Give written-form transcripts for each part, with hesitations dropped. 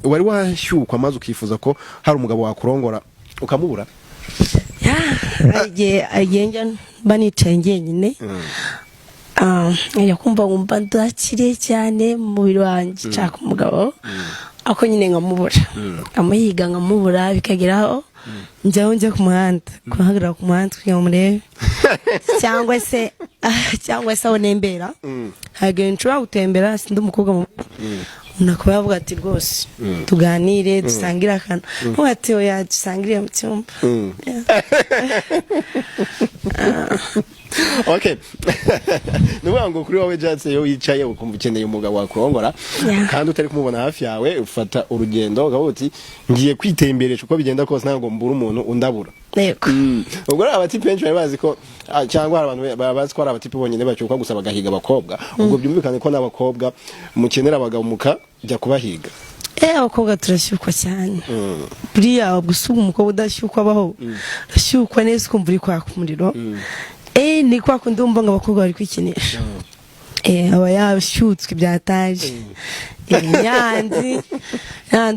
wari washyukwa maze ukifuza ko hari umugabo wakurongora ukamubura agiye banicaye ngenyine yakumva wumva ndakire cyane mu mubiri wanjye nshaka umugabo ako nyine nkamubura amuhiga nkamubura bikageraho njya ku muhanda kuhagarara ku muhanda kugira ngo murebe cyangwa se aho nembera hagenda nshobora gutembera sindi umukobwa unakuba yavuga ati rwose tuganire dusangire akantu ati oya dusangire mu cyumba okay nuvuga ngo kuri wowe Jatse yo yicaye ukumva ukeneye umugabo wakurongora kandi utari kumubona hafi yawe ufata urugendo ugavuga uti ngiye kwitemberesha uko bigenda kose ntabwo mbura umuntu undabura yego ubwo ari abatipe benshi bazi ko cyangwa abantu bazi ko ari abatipe bonyine bacyuka gusa bagahiga abakobwa ubwo byumvikane ko n'abakobwa mukenera abagabo mukajya kubahiga abakobwa turashyukwa cyane buriya gusuga umukobwa udashyukwa abaho urashyukwa neza ukumva uri kwaka umuriro ni kwa kundi wumva ngo abakobwa bari kwikinisha aba yashyutswe byataje nyanzi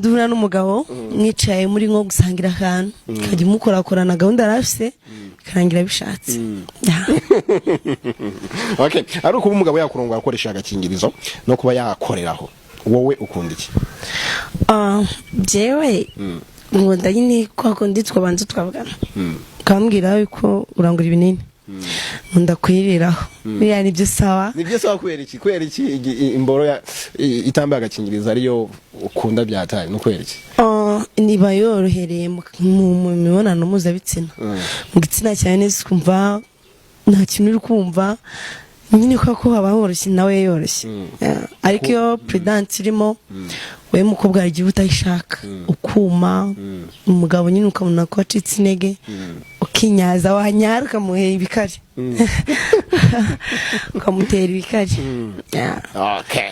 uhura n'umugabo mwicaye muri nko gusangira ahantu ukajya umukorakorana gahunda arafise bikarangira bishatse okay ari ukuba umugabo yakurongora akoresha agakingirizo no kuba yakoreraho wowe ukunda iki jewe nkunda nyine kwa kundi twabanza twavugana ukambwira yuko urangura ibinini nkunda kwiriraho biriya nibyo sawa kubera iki imboro itambaye agakingirizo ariyo ukunda byataye no kwera iki niba yorohereye mu mibonano mpuzabitsina mu gitsina cyane neza ukumva nta kintu uri kumva nyine ko haba horoshye nawe yoroshye ariko iyo prudence irimo we mukobwa yagiye utayishaka ukuma umugabo nyine ukabona ko acitse intege ukinyaza wanyara ukamuhera ibikari ukamutera ibikari okay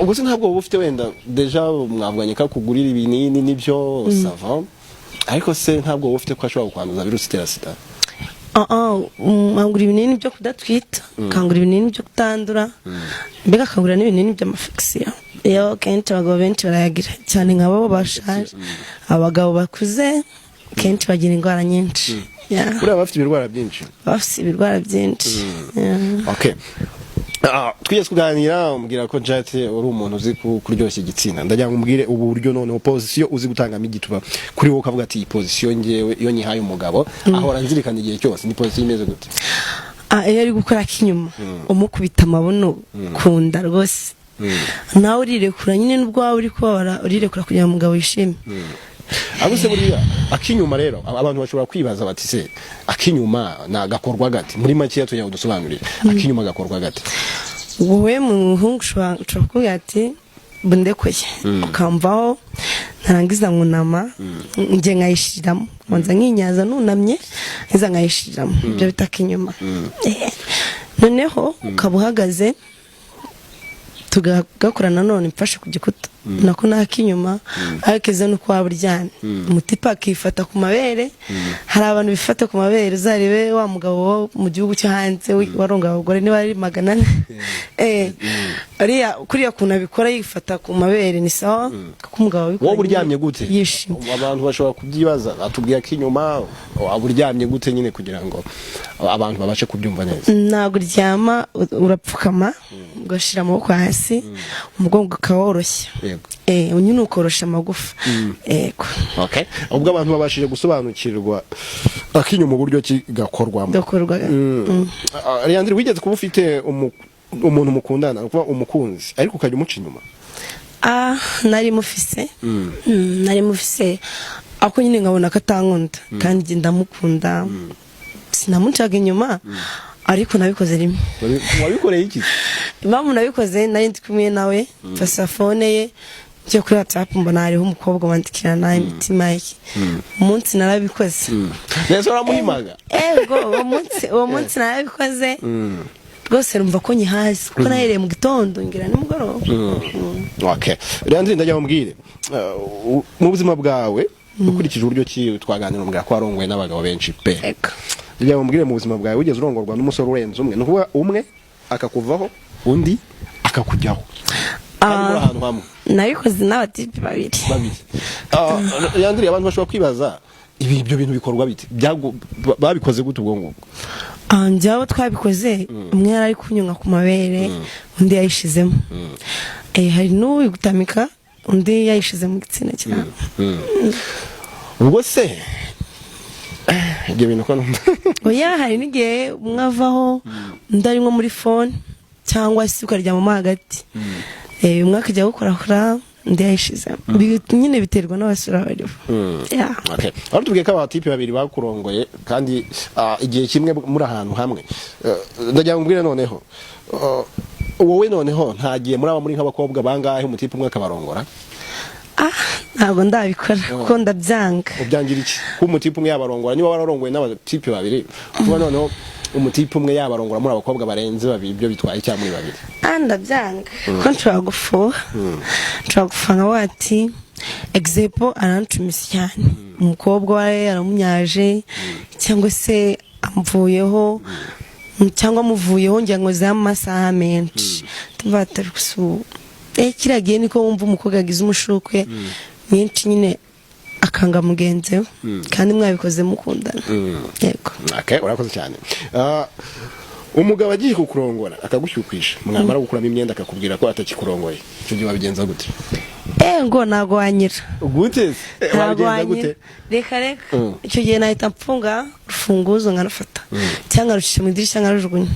ubwo se ntabwo uba ufite wenda deja mwavuganye ko kugurira ibinini nibyo sava ariko se ntabwo uba ufite ko ashobora kwanduza virusi itera sida nkangura ibinini byo kudatwita nkangura ibinini byo kutandura mbega nkangura n'ibinini by'amafekisiyo iyo kenshi abagabo benshi barayagira cyane nk'abo bashaje abagabo bakuze kenshi bagira indwara nyinshi buriya bafite ibirwara byinshi okay twigeze kuganira umbwira ko Jatse uri umuntu uzi kuryoshya igitsina ndagira ngo umbwire ubu buryo noneho position uzi gutangamo igituba kuri wowe ukavuga ati position ngewe iyo nyihaye umugabo ahora nzirikana igihe cyose ni position imeze gute iyo ari gukora kinyuma umukubita amabuno kunda rwose nawe urirekura nyine nubwo waba uri kubabara urirekura kugira ngo umugabo yishime abuse buriya akinyuma rero abantu bashobora kwibaza bati se akinyuma nagakorwa gati muri make yatunya udusobanurire akinyuma gakorwa gati wowe muhungu ushobora kuvuga ati bundekoye ukamvaho ntarangiza nkunama nge nkayishiramo nza nkinyaza nunamye nza nkayishiramo ibyo bita akinyuma noneho ukaba uhagaze tugakorana none mfashe ku gikuta nako nakinyuma arikeze nuko waburyane umutipa akifata ku mabere hari abantu bifata ku mabere uzarebe wa mugabo mu gihugu cyo hanze waronga abagore niba ari 400 ariya kuriya kuna bikora yifata ku mabere ni sawa kuko umugabo bikora wowe uryamye gute abantu bashobora kubyibaza atubwiye kinyuma waburyamye gute nyine kugira ngo abantu babashe kubyumva neza ntabwo uryama urapfukama ugashira amaboko hasi umugongo ukaworoshya unyine ukorosha amagufa okay ubwo abantu babashije gusobanukirwa akinyuma uburyo kigakorwamo Leandre wigeze kuba ufite umuntu mukundana kuba umukunzi ariko ukajya umuca inyuma nari mufise ako nyine nkabona katankunda kandi ndamukunda sinamucaga inyuma ariko nabikoze rimwe wabikoreye iki impamvu nabikoze nari ndi kumwe nawe mfasa phone ye cyo kuri WhatsApp mbona hariho umukobwa wandikirana imitima yake umunsi narabikoze nese uramuhimaga uwo munsi narabikoze rwose rumva ko nyihazi kuko nahereye mu gitondo ngira nimugoroba okay Leandre ndagira umbwire mu buzima bwawe ukurikije uburyo twaganira umbwira ko warongoye n'abagabo benshi pe ndagira umbwire mu buzima bwawe ugeze urongorwa n'umusore urenze umwe nukuba umwe akakuvaho undi akakujyaho ari ahantu hamwe nabikoze n'abatipe babiri yandiri abantu bashobora kwibaza ibyo bintu bikorwa bite babikoze gute ubwo ngubwo njyaho twabikoze umwe yari ari kunyunga ku mabere undi yayishizemo hari n'uwi gutamika undi yayishize mu gitsina cyane ubwo se ibyo bintu ko oya hari n'igihe umwe avaho undi ari nko muri phone cyangwa se ukaryamamo hagati umwe akajya gukorakora undi yayishize nyine biterwa n'abasura bariho aho tubwiye ko abatipe babiri bakurongoye kandi igihe kimwe muri ahantu hamwe ndagira ngo mbwire noneho wowe noneho ntagiye muri aba muri nk'abakobwa bangahe umutipe umwe akabarongora ntabwo ndabikora kuko ndabyanga ubyangira iki ko umutipe umwe yabarongora niba wararongoye n'abatipe babiri kuba noneho umutipe umwe yabarongora muri abakobwa barenze babiri ibyo bitwaye cyangwa muri babiri ndabyanga kuko nshobora gufuha nka wati example arancumise cyane umukobwa we yaramunyaje cyangwa se amuvuyeho cyangwa amuvuyeho ngira ngo z'amasaha menshi tuvatari gusu kiragiye niko wumva umukobwa yagize umushukwe mwinshi nyine akanga mugenzi we kandi mwabikoze mukundana yego urakoze cyane umugabo agiye kukurongora akagushyukwisha mwamara gukuramo imyenda akakubwira ko atakikurongoye icyo gihe wabigenza gute ngo ntago wanyira gute ntago wanyira reka icyo gihe nahita mfunga urufunguzo nkarufata cyangwa rushyira mu idirishya nkarujugunya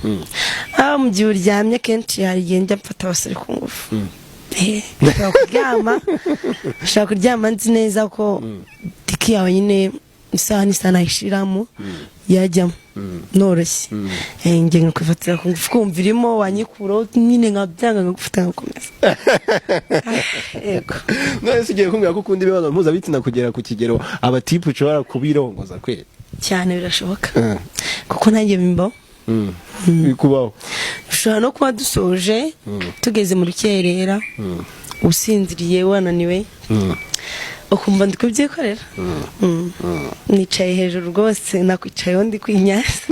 mu gihe uryamye kenshi hari igihe njya mfata abasore ku ngufu ushobora kuryama nzi neza ko tiki yawe nyine isaha n'isaha nayishiramo yajyamo noroshye njye nkakwifatira ku ngufu kumva irimo wanyikuraho nyine nkabyanga nkagufata nkakomeza yego none se ugiye kumbwira ko ukunda imibonano mpuzabitsina kugera ku kigero abatipe ushobora kubirongoza kweli cyane birashoboka kuko nanjye bimbaho bikubaho ushobora no kuba dusoje tugeze mu rukerera usinziriye wananiwe ukumva ndi kubyikorera nicaye hejuru rwose nakwicayeho ndi kwinyasa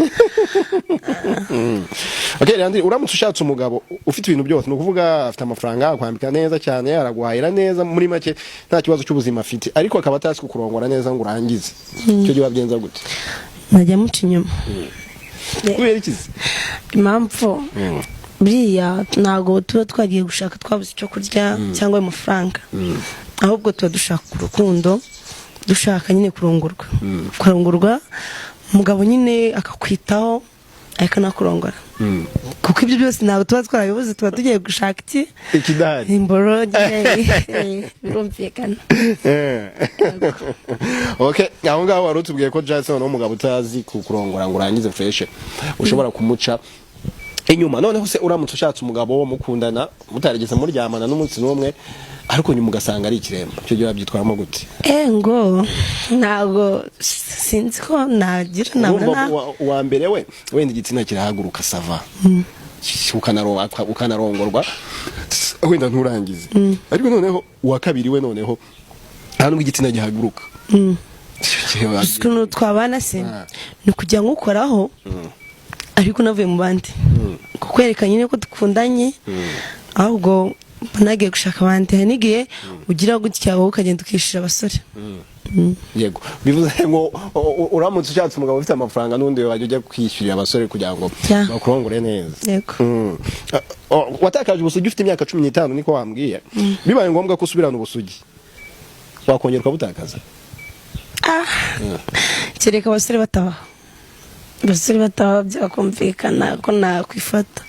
uramutse ushatse umugabo ufite ibintu byose ni ukuvuga afite amafaranga akwambika neza cyane araguhahira neza muri make nta kibazo cy'ubuzima afite ariko akaba atazi kukurongora neza ngo urangize icyo gihe wabigenza gute najya muca inyuma kubera ikizi impamvu buriya ntabwo tuba twagiye gushaka twabuze icyo kurya cyangwa amafaranga ahubwo tuba dushaka urukundo dushaka nyine kurongorwa umugabo nyine akakwitaho akanakurongora kuko ibyo byose ntabwo tuba twarabibuze tuba tugiye gushaka ikidahari imboro birumvikana aho ngaho wari utubwiye ko Jason n'umugabo utazi kukurongora ngo urangize fresh ushobora kumuca inyuma noneho se uramutse ushatse umugabo wo mukundana mutarigeze muryamana n'umunsi n'umwe ariko nyuma ugasanga ari ikiremba icyo gihe wabyitwaramo gute ngo ntabwo sinzi ko nagira nabona uwa mbere we wenda igitsina kirahaguruka sava ukanarongorwa wenda nturangize ariko noneho uwa kabiri we noneho nta nubwo igitsina gihaguruka ukuntu twabana se ni ukujya nkukoraho ariko navuye mu bandi kukwereka nyine ko dukundanye ahubwo nagiye gushaka abandi hari n'igihe ugira gutya wowe ukagenda ukishyura abasore yego bivuze ngo uramutse ushatse umugabo ufite amafaranga n'undi wajya ujya kwishyurira abasore kugira ngo bakurongore neza yego watakaje ubusugi ufite imyaka 15 niko wambwiye bibaye ngombwa ko usubirana ubusugi wakongera ukabutakaza kereka abasore batabaho byakumvikana ko nakwifata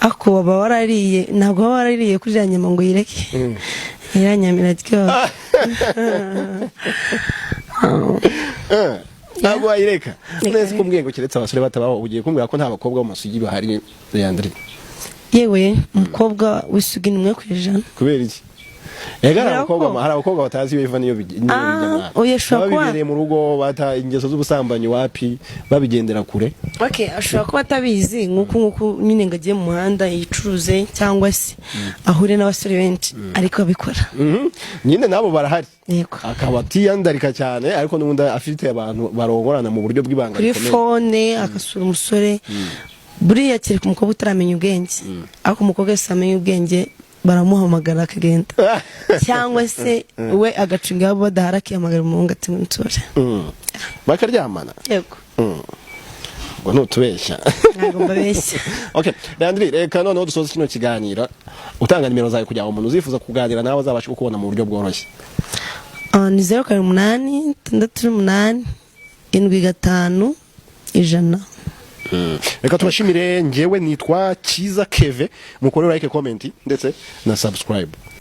ako baba warariye ntabwo baba warariye kuri ya nyama ngo yireke iranyamira ryoha ntabwo wayireka neza kumbwiye ngo keretse abasore batabaho ugiye kumbwira ko nta bakobwa b'amasugi bahari Leandri yewe umukobwa w'isugi ni 1%. kubera iki hari abakobwa batazi biva niyo bijya babibereye mu rugo bata ingeso z'ubusambanyi wapi babigendera kure ashobora kuba atabizi nk'uko nyine ngo agiye mu muhanda yicuruze cyangwa se ahure n'abasore benshi ariko abikora nyine nabo barahari akaba atiyandarika cyane ariko n'ubundi afite abantu barongorana mu buryo bw'ibanga kuri fone agasura umusore buriya kereka umukobwa utaramenya ubwenge ariko umukobwa wese amenya ubwenge baramuhamagara akagenda cyangwa se we agacunga abo badahara akihamagara umuhungu ati nsore bakaryamana yego ngo ntutubeshya ntabwo mbabeshya. Okay Landry reka noneho dusoza kino kiganiro utanga nimero zawe kugira ngo umuntu uzifuza kuganira nawe azabashe kukubona mu buryo bworoshye. Ni 08 68 75 100. Reka tubashimire, njyewe nitwa Kiza Keve, mukore like comment ndetse na subscribe.